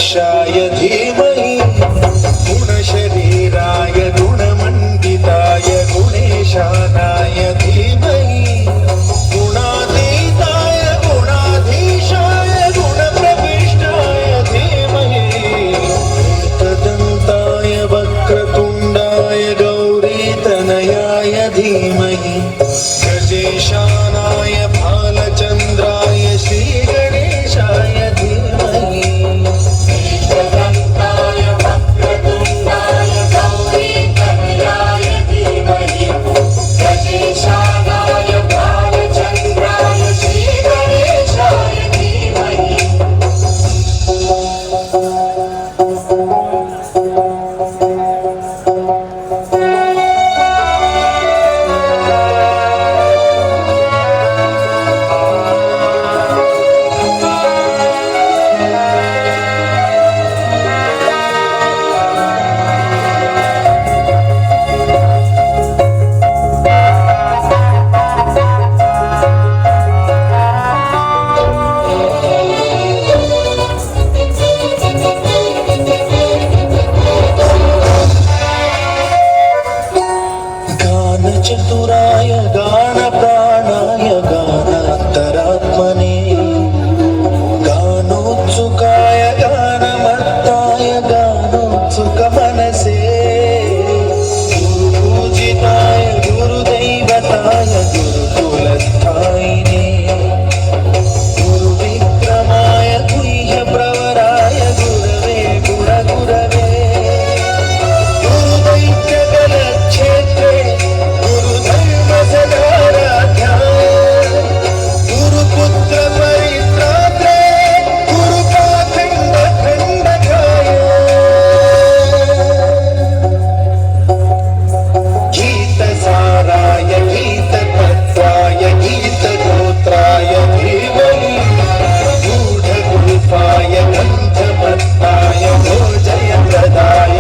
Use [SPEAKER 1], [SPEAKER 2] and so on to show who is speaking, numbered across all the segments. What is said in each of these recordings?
[SPEAKER 1] दक्षाय धीमहि गुणशरीराय गुणमण्डिताय गुणेशानाय धीमहि गुणातीताय गुणाधीशाय गुणप्रविष्टाय धीमहि एकदन्ताय वक्रतुण्डाय गौरीतनयाय धीमहि गजेशानाय भालचन्द्राय श्रीगणेशाय धीमहि एकदन्ताय वक्रतुण्डाय गौरीतनयाय धीमहि गजेशानाय भालचन्द्राय श्रीगणेशाय धीमहि चतुराय गान प्राणाय गानान्तरात्मने गानोत्सुकाय गानमत्ताय गानोत्सुक मनसे गुरुपूजिताय गुरुदैवताय गुरुकुलस्थायिने गुरुविक्रमाय गुह्यप्रवराय गुरवे गुणगुरवे गुरुदैत्यकलक्षेत्रे गुरुपुत्र परित्रात्रे गुरुपाखण्ड खण्डकाय गीतसाराय गीततत्त्वाय गीतगोत्राय धीमहि गूढगुल्फाय गन्धपत्ताय भोजयप्रदाय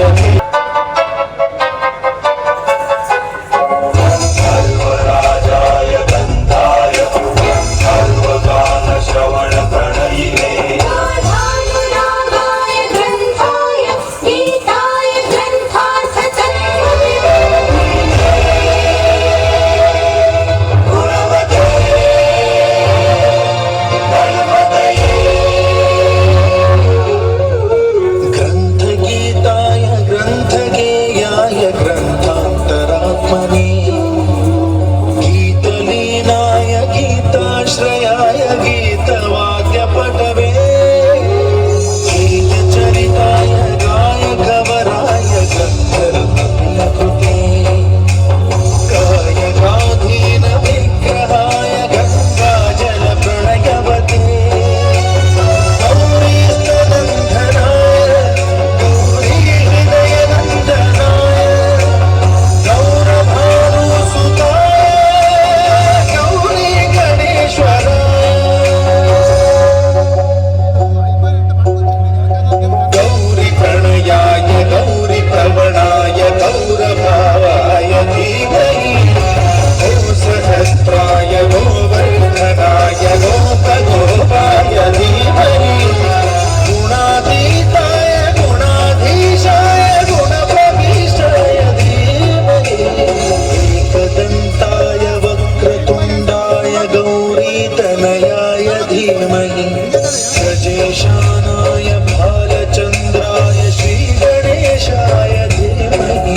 [SPEAKER 1] गजेशानाय भालचन्द्राय श्रीगणेशाय धीमहि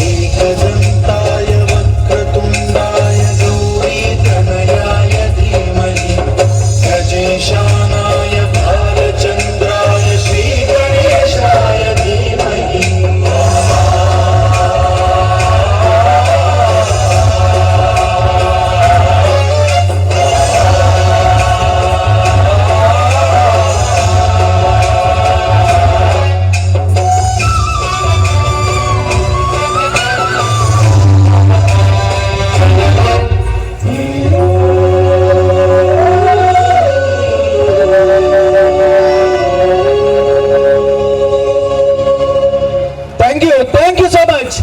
[SPEAKER 1] एकदन्ताय वक्रतुण्डाय गौरीतनयाय धीमहि गजेशानाय भालचन्द्राय श्रीगणेशाय धीमहि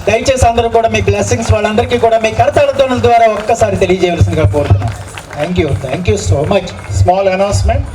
[SPEAKER 1] దయచేసి అందరూ కూడా మీ బ్లెస్సింగ్స్ వాళ్ళందరికీ కూడా మీ కరతాళ ద్వారా ఒక్కసారి తెలియజేయవలసిందిగా కోరుతున్నాం. Thank you so much. Small announcement.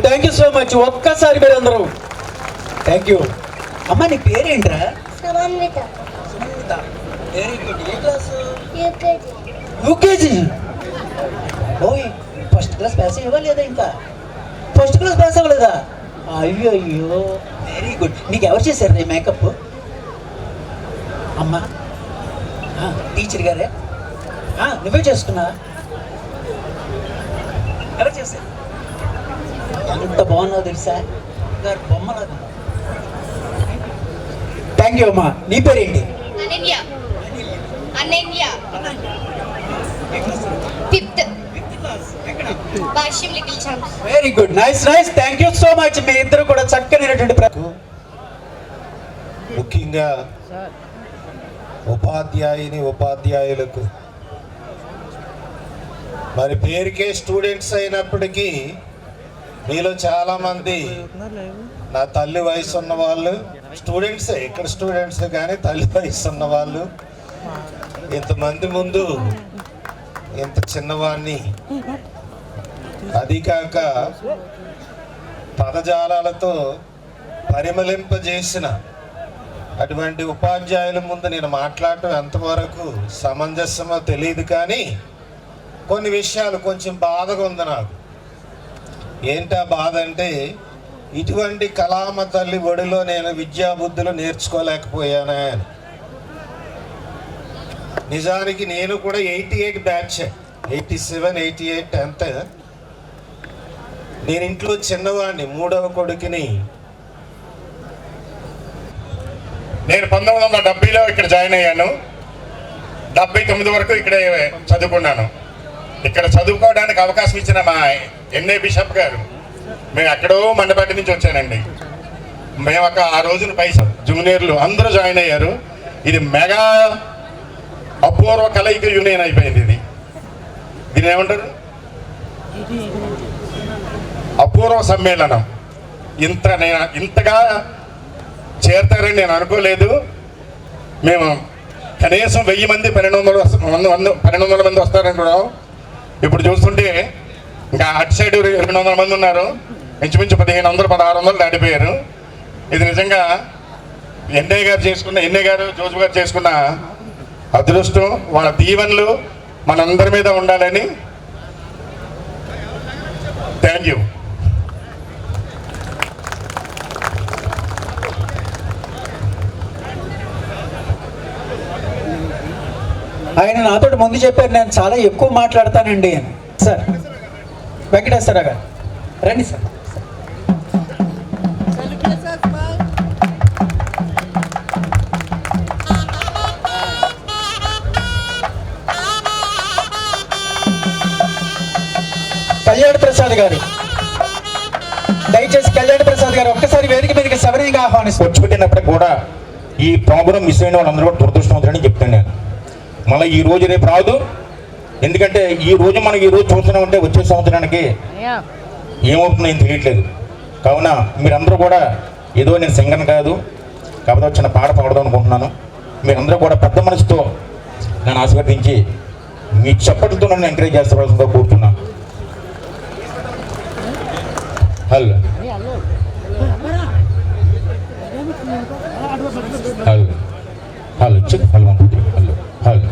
[SPEAKER 1] Thank you so much. ఒక్కసారి మీరు అందరూ థ్యాంక్ యూ. అమ్మ నీ పేరేంట్రా?
[SPEAKER 2] సమన్విత.
[SPEAKER 1] Very good. ఏ క్లాసు?
[SPEAKER 2] యూకేజీ.
[SPEAKER 1] యూకేజీ. ఓయ్ ఫస్ట్ క్లాస్ పాస్ ఇవ్వలేదా? ఇంకా ఫస్ట్ క్లాస్ పాస్ అవ్వలేదా? అయ్యో అయ్యో వెరీ గుడ్. నీకు ఎవరు చేశారు నీ మేకప్? అమ్మా టీచర్ గారే? నువ్వే చేసుకున్నా? ఎవరు చేశారు? ఎంత బాగున్నావు తెలుసా గారు బొమ్మలాగా. థ్యాంక్ యూ అమ్మా. నీ పేరేంటి?
[SPEAKER 2] Ananya. Ananya. Fifth. Bhashyam little champs.
[SPEAKER 1] Very good. Nice nice. Thank you so much. మీ ఇద్దరు కూడా చక్కనైనటువంటి
[SPEAKER 3] ముఖ్యంగా ఉపాధ్యాయులకు మరి పేరుకే స్టూడెంట్స్ అయినప్పటికీ మీలో చాలామంది నా తల్లి వయసు ఉన్న వాళ్ళు స్టూడెంట్సే, ఇక్కడ స్టూడెంట్సే కానీ తల్లి వయసు ఉన్న వాళ్ళు. ఇంతమంది ముందు ఇంత చిన్నవాడిని, అది కాక పదజాలాలతో పరిమళింపజేసిన అటువంటి ఉపాధ్యాయుల ముందు నేను మాట్లాడటం ఎంతవరకు సమంజసమో తెలియదు. కానీ కొన్ని విషయాలు కొంచెం బాధగా ఉంది నాకు. ఏంటా బాధ అంటే, ఇటువంటి కళామ తల్లి ఒడిలో నేను విద్యాబుద్ధులు నేర్చుకోలేకపోయానా అని. నిజానికి నేను కూడా 88 బ్యాచ్, 87, 88 10th. నేను ఇంట్లో చిన్నవాడిని, మూడవ కొడుకుని.
[SPEAKER 4] నేను 1970లో ఇక్కడ జాయిన్ అయ్యాను. 79 వరకు ఇక్కడే చదువుకున్నాను. ఇక్కడ చదువుకోవడానికి అవకాశం ఇచ్చిన మా ఎన్ఏ బిషప్ గారు, మేము ఎక్కడో మండపేట నుంచి వచ్చానండి. మేము ఆ రోజున పైసా జూనియర్లు అందరూ జాయిన్ అయ్యారు. ఇది మెగా అపూర్వ కలయిక యూనియన్ అయిపోయింది. దీన్ని ఏమంటారు? అపూర్వ సమ్మేళనం. ఇంతగా చేరతారని నేను అనుకోలేదు. మేము కనీసం 1000 మంది 1200 మంది వస్తారనుకున్నాం. ఇప్పుడు చూస్తుంటే ఇంకా అటు సైడ్ 200 మంది ఉన్నారు. ఇంచుమించు 1500 1600 దాటిపోయారు. ఇది నిజంగా ఎన్ఏ గారు జోజు గారు చేసుకున్న అదృష్టం. వాళ్ళ దీవెనలు మనందరి మీద ఉండాలని. Thank you.
[SPEAKER 1] ఆయన నాతో ముందు చెప్పారు నేను చాలా ఎక్కువ మాట్లాడతానండి అని. సార్ వెంకటేశ్వర గారు రండి సార్. కళ్యాణ్ ప్రసాద్ గారు, దయచేసి కళ్యాణ్ ప్రసాద్ గారు ఒక్కసారి వేదిక మీదకి సవరీగా ఆహ్వానిస్తారు.
[SPEAKER 5] వచ్చి పెట్టినప్పటికి కూడా ఈ ప్రోగ్రాం మిస్ అయిన వాళ్ళందరూ కూడా దురదృష్టవంతులని చెప్తాను నేను. మళ్ళీ ఈ రోజు రేపు రాదు. ఎందుకంటే ఈ రోజు మనకి ఈ రోజు చూస్తున్నామంటే వచ్చే సంవత్సరానికి ఏమవుతుందో ఏం తెలియట్లేదు. కావున మీరందరూ కూడా ఏదో నేను సింగర్ కాదు కాకపోతే చిన్న పాట పాడదాం అనుకుంటున్నాను. మీరందరూ కూడా పెద్ద మనసుతో నన్ను ఆశీర్వదించి మీ చప్పట్లతో నన్ను ఎంకరేజ్ చేస్తారో కోరుతున్నాను. Hello hello hello check hello hello hello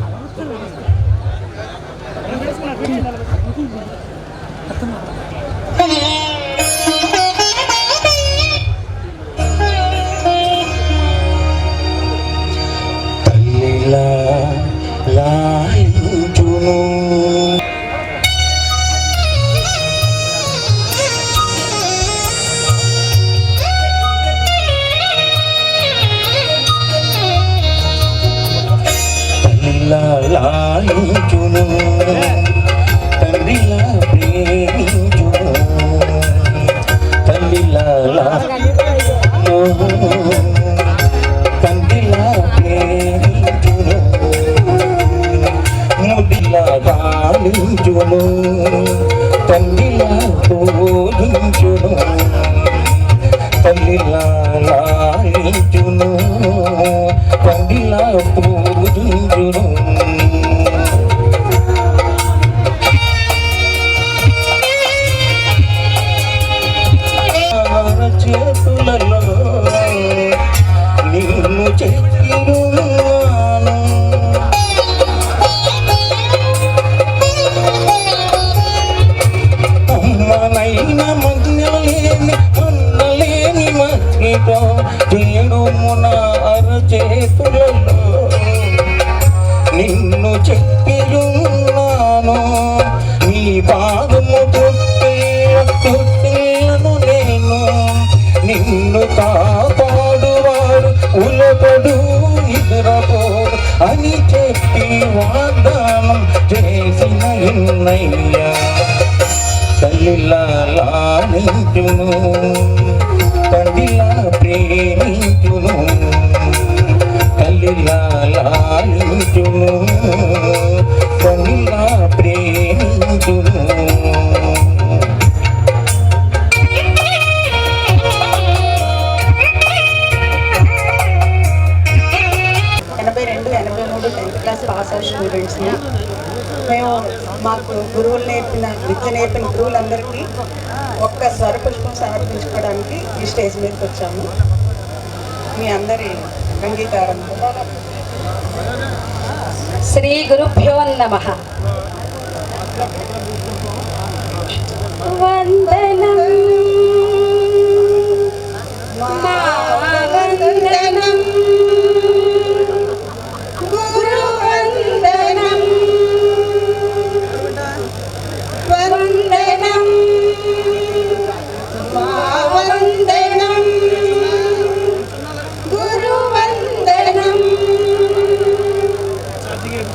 [SPEAKER 5] తల్లిలా లాలించును లాలించును తండ్రిలా ప్రేమించును తల్లిలా తండ్రిలా ప్రేమించును ముదిలా లాలించును తండ్రిలా పూజించును తల్లిలా లాలించును తండ్రిలా పూజించును చేతులలో నిన్ను చెక్కిరున్నాను అమ్మనైన మధ్యలేని అన్నలేని మట్టితో చేడుమున అరచేతులలో నిన్ను చెక్కిరున్నాను నీ పాదము తొట్టిలను నేను నిన్ను కాపాడువాడు ఉలపడు నిద్రపోడు అని చెప్పి వాగ్దానం చేసిన ఎన్నయ్యా తల్లిలా లాలించును తండ్రిలా ప్రేమించును తల్లిలా లాలించును తండ్రిలా ప్రేమించును.
[SPEAKER 6] 82, 83 10th క్లాస్ పాస్ అవుట్ స్టూడెంట్స్ని మేము మాకు గురువులు విద్య నేర్పిన గురువులందరికీ ఒక్క స్వరపుష్పం సమర్పించుకోవడానికి ఈ స్టేజ్ మీదకి వచ్చాము. మీ అందరి అంగీకారంతో
[SPEAKER 7] శ్రీ గురుభ్యో నమః. వందనం మా వందనం గురు వందనం వందనం మా వందనం గురు వందనం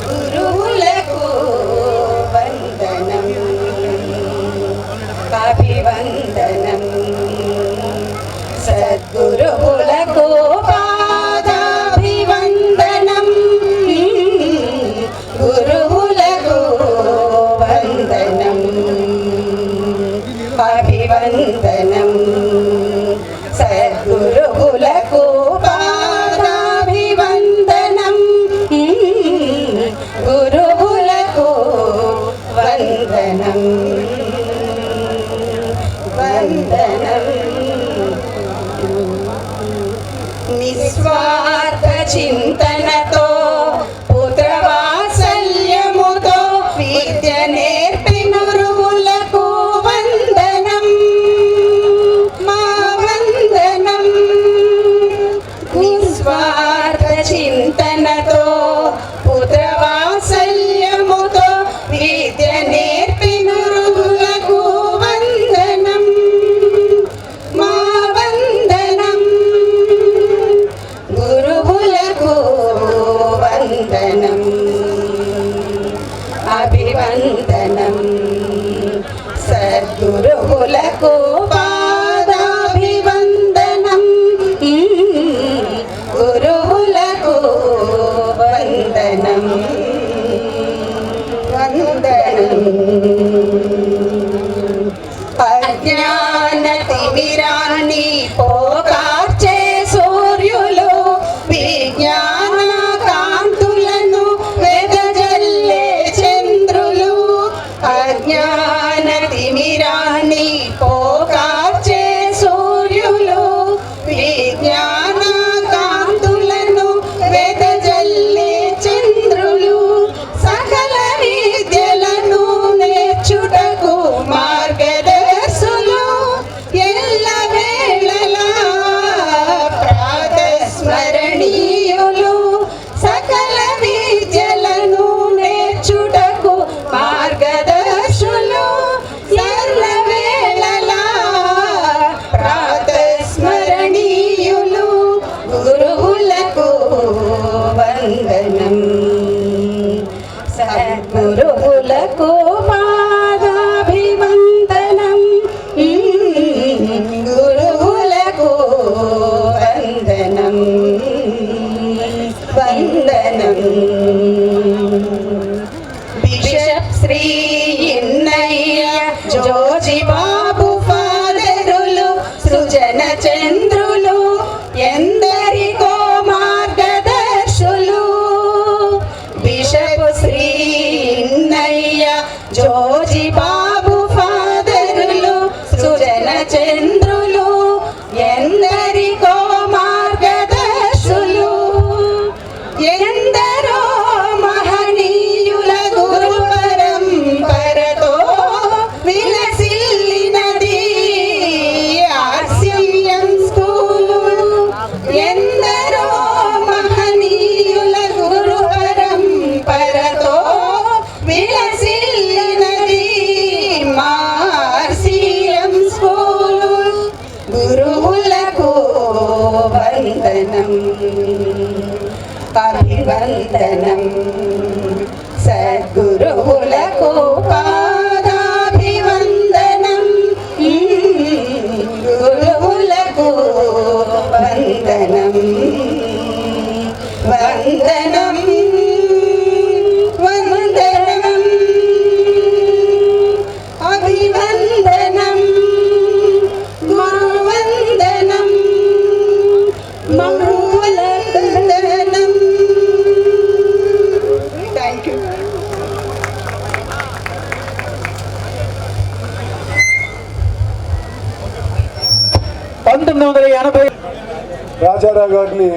[SPEAKER 7] గురువులకు వందనం అభివందనం సద్గురువులకు పాదాభివందనం గురువులకు వందనం అభివందనం సద్గురువులకు పాదాభివందనం గురువులకు వందనం వందనం. నిస్వార్థ చింతనతో పుత్రవాత్సల్యముతో విద్య నేర్పిన గురువులకు వందనం మా వందనం. నిస్వార్థ చింతనతో పుత్రవాత్సల్యముతో వందనం అభివందనం సద్గురువులకు పాదాభివందనం గురువులకు వందనం వందనం వందనం అభివందనం గురువందనం మహోవందనం. Thank you.
[SPEAKER 8] రాజారావు గారిని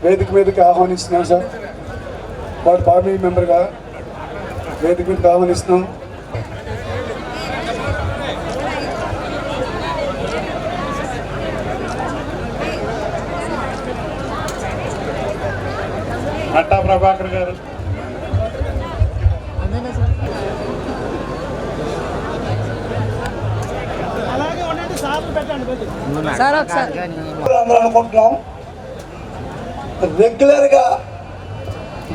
[SPEAKER 8] వేదిక మీదకి ఆహ్వానిస్తున్నాం సార్. వాడు ఫ్యామిలీ మెంబర్గా వేదిక మీదకి ఆహ్వానిస్తున్నాం.
[SPEAKER 4] అట్టా ప్రభాకర్ గారు,
[SPEAKER 8] అందరూ అనుకుంటున్నాం రెగ్యులర్గా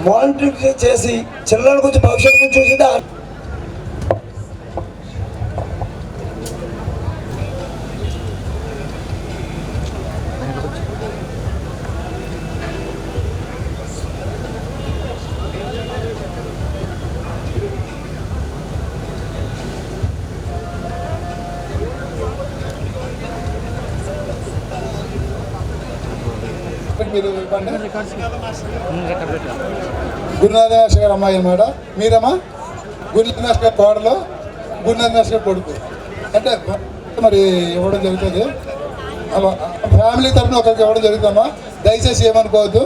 [SPEAKER 8] మానిటరింగ్ చేసి చిల్లర గురించి భవిష్యత్తు గురించి చూసింది. మీరు ఇవ్వండి. గురునాథ మాస్టర్ గారు అమ్మాయి అన్నమాట. మీరమ్మా గురునాథ మాస్టర్ గారి కోడలో గురునాథ మాస్టర్ గారి కొడుకు అంటే మరి ఇవ్వడం జరుగుతుంది. ఫ్యామిలీ తరఫున ఒకరికి ఇవ్వడం జరుగుతుందమ్మా, దయచేసి ఏమనుకోవద్దు.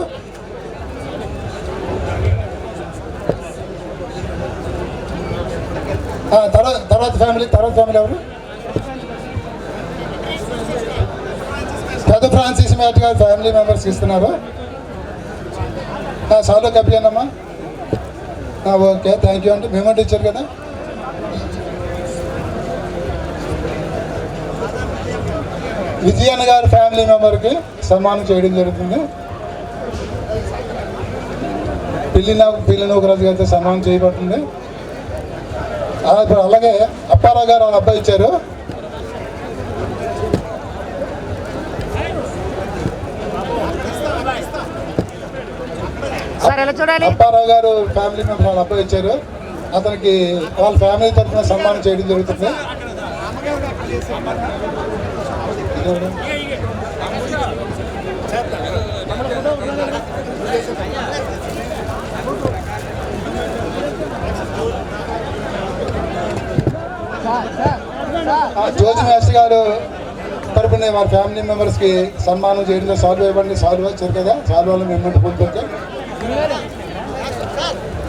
[SPEAKER 8] తర్వాత ఫ్యామిలీ ఎవరు? పెద్ద ఫ్రాన్సిస్ మ్యాట్ గారు ఫ్యామిలీ మెంబర్స్ ఇస్తున్నారు. సార్లో కప్పియన్నమ్మా. ఓకే, థ్యాంక్ యూ అండి. మేమంటే ఇచ్చారు కదా. విజయన్న గారి ఫ్యామిలీ మెంబర్కి సన్మానం చేయడం జరుగుతుంది. పిల్లి నౌకరాజు గారితో సన్మానం చేయబడుతుంది. అలాగే అప్పారావు గారు వాళ్ళ అబ్బాయి ఇచ్చారు. అప్పారావు గారు ఫ్యామిలీ మెంబర్ వాళ్ళ అబ్బాయి ఇచ్చారు. అతనికి వాళ్ళ ఫ్యామిలీ తరఫున సన్మానం చేయడం జరుగుతుంది. జ్యోతి మాస్టర్ గారు తరపున వారి ఫ్యామిలీ మెంబర్స్కి సన్మానం చేయడంలో సాల్వ్ ఇవ్వండి. సాల్వ్ వచ్చారు కదా, సాల్వ్ వాళ్ళు మేము పొందుతాం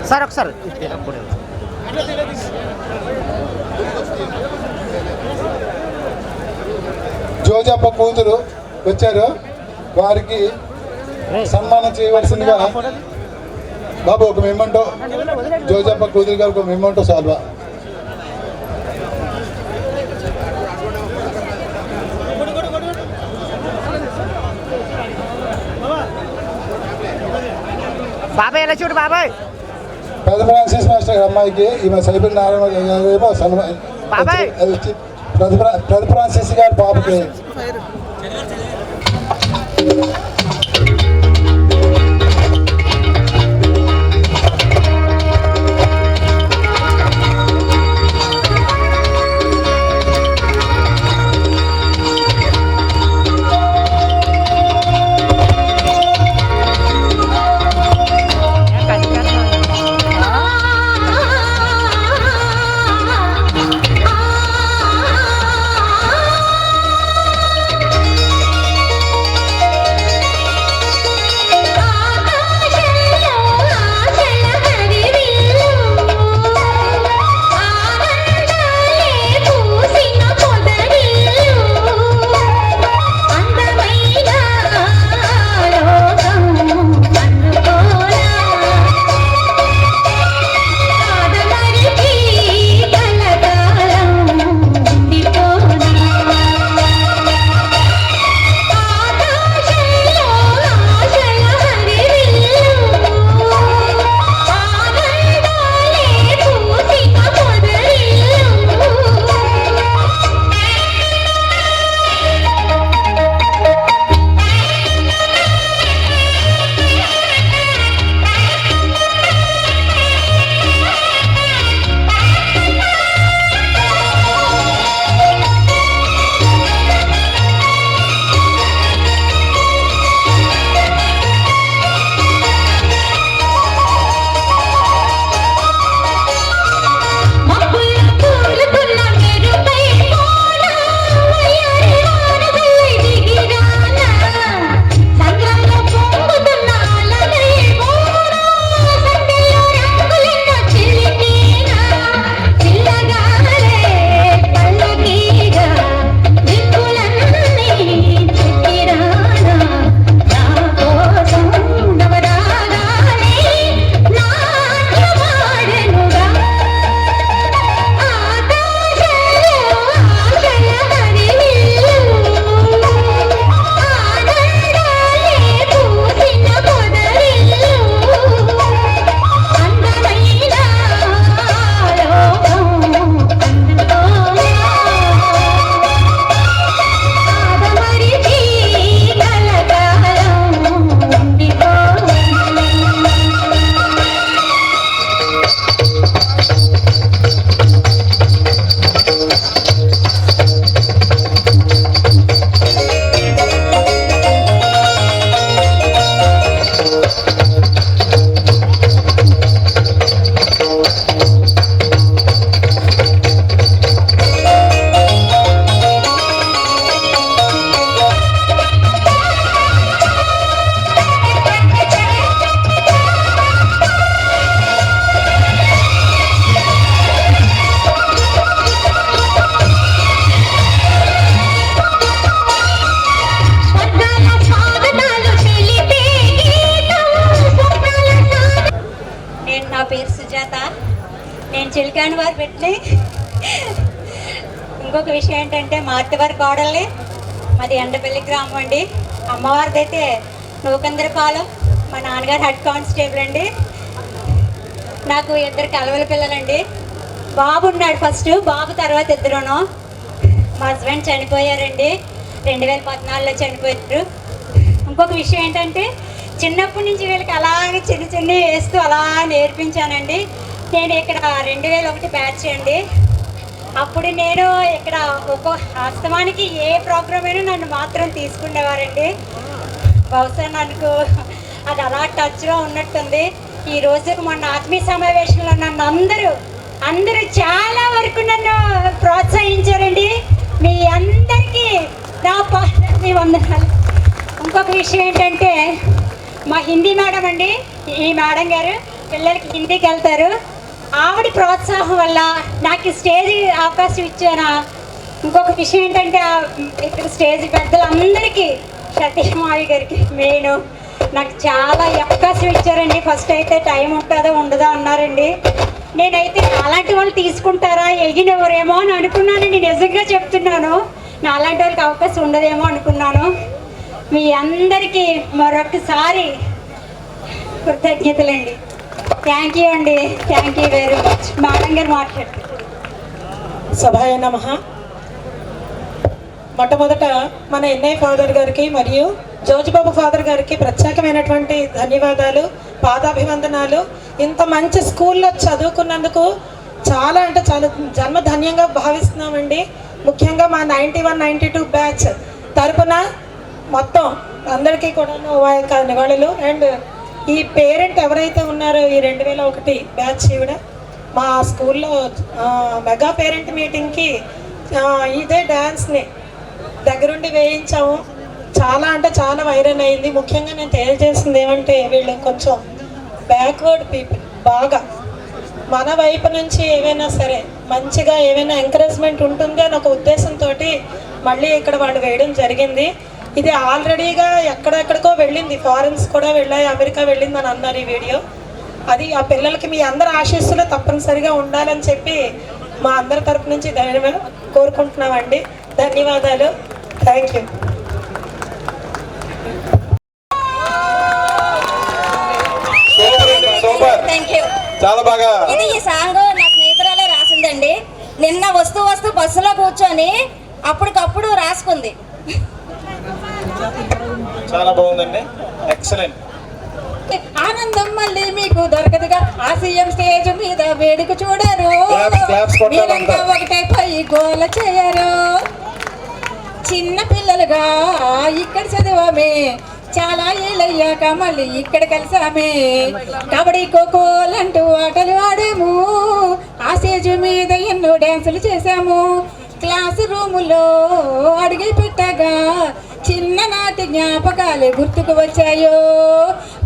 [SPEAKER 1] సార్. ఒకసారి
[SPEAKER 8] జోజప్ప కూతురు వచ్చారు, వారికి సన్మానం చేయవలసిందిగా బాబు ఒక మెమెంటో. జోజప్ప కూతురు గారు ఒక మెమెంటో సాల్వా.
[SPEAKER 1] బాబాయ్ ఎలా చూడు బాబాయ్.
[SPEAKER 8] పెద్ద ఫ్రాన్సిస్ మాస్టర్ గారి అమ్మాయికి ఈమె సైబర్ నారాయణ ఏమో పెద్ద ఫ్రాన్సిస్ గారి పాపకి
[SPEAKER 9] పెళ్ళికాని వారు పెట్టినాయి. ఇంకొక విషయం ఏంటంటే మా అత్తవారి కోడల్ని మాది ఎండపల్లి గ్రామం అండి. అమ్మవారిది అయితే నూకందరపాలెం. మా నాన్నగారు హెడ్ కానిస్టేబుల్ అండి. నాకు 2 కలవల పిల్లలండి. బాబు ఉన్నాడు ఫస్ట్, బాబు తర్వాత 2. మా హస్బెండ్ చనిపోయారండి, 2014లో చనిపోయారు. ఇంకొక విషయం ఏంటంటే చిన్నప్పటి నుంచి వీళ్ళకి అలాగే చిన్న వేస్తూ అలా నేర్పించానండి. నేను ఇక్కడ 2001 బ్యాచ్ అండి. అప్పుడు నేను ఇక్కడ ఒక వాస్తవానికి ఏ ప్రోగ్రామ్ అయినా నన్ను మాత్రం తీసుకునేవారండి. బహుశా నాకు అది అలా టచ్లో ఉన్నట్టుంది. ఈరోజు మొన్న ఆత్మీయ సమావేశంలో నన్ను అందరూ చాలా వరకు నన్ను ప్రోత్సహించారండి. మీ అందరికీ నా మీ వందనాలు. ఇంకొక విషయం ఏంటంటే మా హిందీ మేడం అండి, ఈ మేడం గారు పిల్లలకి హిందీకి వెళ్తారు. ఆవిడ ప్రోత్సాహం వల్ల నాకు స్టేజ్ అవకాశం ఇచ్చాను. ఇంకొక విషయం ఏంటంటే ఇక్కడ స్టేజ్ పెద్దలందరికీ సతీమావి గారికి మెయిన్ నాకు చాలా అవకాశం ఇచ్చారండి. ఫస్ట్ అయితే టైం ఉంటుందో ఉండదో అన్నారండి. నేనైతే అలాంటి వాళ్ళు తీసుకుంటారా ఎగినెవరేమో అని అనుకున్నానండి. నిజంగా చెప్తున్నాను, నా అలాంటి వాళ్ళకి అవకాశం ఉండదేమో అనుకున్నాను. మీ అందరికీ మరొకసారి కృతజ్ఞతలండి. థ్యాంక్ యూ అండి, thank you very much. Madam గారు మాట్లాడుతున్నారు.
[SPEAKER 10] సభాయ నమః. మొట్టమొదట మన ఎన్ఐ ఫాదర్ గారికి మరియు జోజిబాబు ఫాదర్ గారికి ప్రత్యేకమైనటువంటి ధన్యవాదాలు, పాదాభివందనాలు. ఇంత మంచి స్కూల్లో చదువుకున్నందుకు చాలా అంటే చాలా జన్మధన్యంగా భావిస్తున్నామండి. ముఖ్యంగా మా 91-92 బ్యాచ్ తరపున మొత్తం అందరికీ కూడా మా యొక్క నివాళులు. అండ్ ఈ పేరెంట్ ఎవరైతే ఉన్నారో ఈ 2001 బ్యాచ్ ఈవిడ మా స్కూల్లో మెగా పేరెంట్ మీటింగ్కి ఇదే డ్యాన్స్ని దగ్గరుండి వేయించాము. చాలా అంటే చాలా వైరల్ అయింది. ముఖ్యంగా నేను తెలియజేసింది ఏమంటే వీళ్ళు కొంచెం బ్యాక్వర్డ్ పీపుల్. బాగా మన వైపు నుంచి ఏవైనా సరే మంచిగా ఏమైనా ఎంకరేజ్మెంట్ ఉంటుంది అని ఒక ఉద్దేశంతో మళ్ళీ ఇక్కడ వాళ్ళు వేయడం జరిగింది. ఇది ఆల్రెడీగా ఎక్కడెక్కడికో వెళ్ళింది, ఫారెన్స్ కూడా వెళ్ళాయి, అమెరికా వెళ్ళిందని అన్నారు ఈ వీడియో. అది ఆ పిల్లలకి మీ అందరి ఆశీస్సులు తప్పనిసరిగా ఉండాలని చెప్పి మా అందరి తరపు నుంచి కోరుకుంటున్నామండి. ధన్యవాదాలు. Thank you.
[SPEAKER 11] చాలా బాగా. ఇది ఈ సాంగ్ నా స్నేహితురాలే రాసిందండి. నిన్న వస్తూ బస్సులో కూర్చొని అప్పటికప్పుడు రాసుకుంది.
[SPEAKER 12] చాలా బాగుందండి, ఎక్సలెంట్.
[SPEAKER 11] ఆనందం మళ్ళీ మీకు దొరకదుగా, ఆసియం స్టేజ్ మీద వేడుక చూడరు, మీరంతా ఒకటే పోయి గోల చేయరు. చిన్న పిల్లలుగా ఇక్కడ చదివామే, చాలా ఏళ్ళయ్యాక మళ్ళీ ఇక్కడ కలిసామే. కబడ్డీ ఖోఖోలంటూ ఆటలు ఆడాము, ఆ స్టేజ్ మీద ఎన్నో డ్యాన్సులు చేశాము. క్లాస్ రూములో అడిగి పెట్టగా చిన్ననాటి జ్ఞాపకాలే గుర్తుకు వచ్చాయో.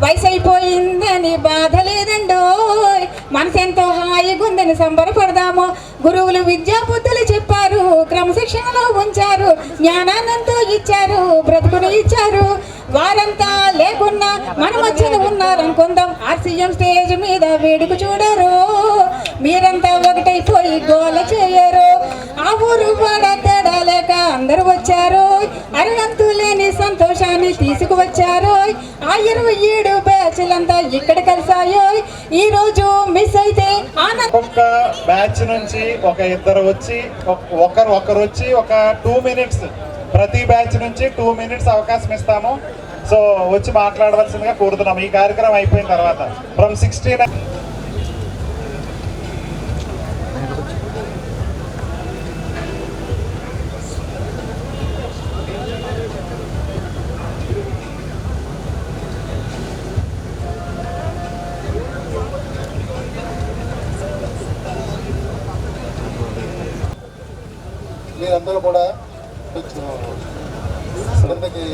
[SPEAKER 11] వయసు అయిపోయిందని బాధ లేదండో, మనసెంతో హాయిగుందని సంబరపడదాము. గురువులు విద్యా బుద్ధులు చెప్పారు, క్రమశిక్షణలో ఉంచారు, జ్ఞానాన్నంతో ఇచ్చారు, బ్రతుకుని ఇచ్చారు. వారంతా లేకున్నా మన మధ్యన ఉన్నారనుకుందాం, ఆర్సీఎం స్టేజ్ మీద వేడుక చూడరు, మీరంతా ఒకటైపోయి గోల చేయరు. ఆ ఊరు వాడ తేడా లేక అందరూ వచ్చారు, అరగంతు లేని సంతోషాన్ని తీసుకువచ్చారు. ఆ 27 బ్యాచ్లంతా ఇక్కడ కలిసాయో. ఈ రోజు మిస్ అయితే
[SPEAKER 12] ఒక్కొక్క బ్యాచ్ నుంచి ఒక ఇద్దరు వచ్చి ఒకరు వచ్చి ఒక 2 minutes ప్రతి బ్యాచ్ నుంచి 2 minutes అవకాశం ఇస్తాము. సో వచ్చి మాట్లాడవలసిందిగా కోరుతున్నాము ఈ కార్యక్రమం అయిపోయిన తర్వాత. ఫ్రమ్ 16
[SPEAKER 8] మీరందరూ కూడా కిందకి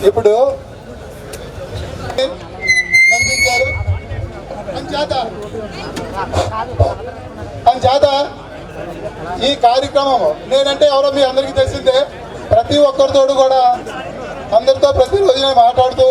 [SPEAKER 8] ఇప్పుడు నందించారు. అంచేత ఈ కార్యక్రమం నేనంటే ఎవరో మీ అందరికీ తెలిసిందే. ప్రతి ఒక్కరితోడు కూడా అందరితో ప్రతిరోజు నేను మాట్లాడుతూ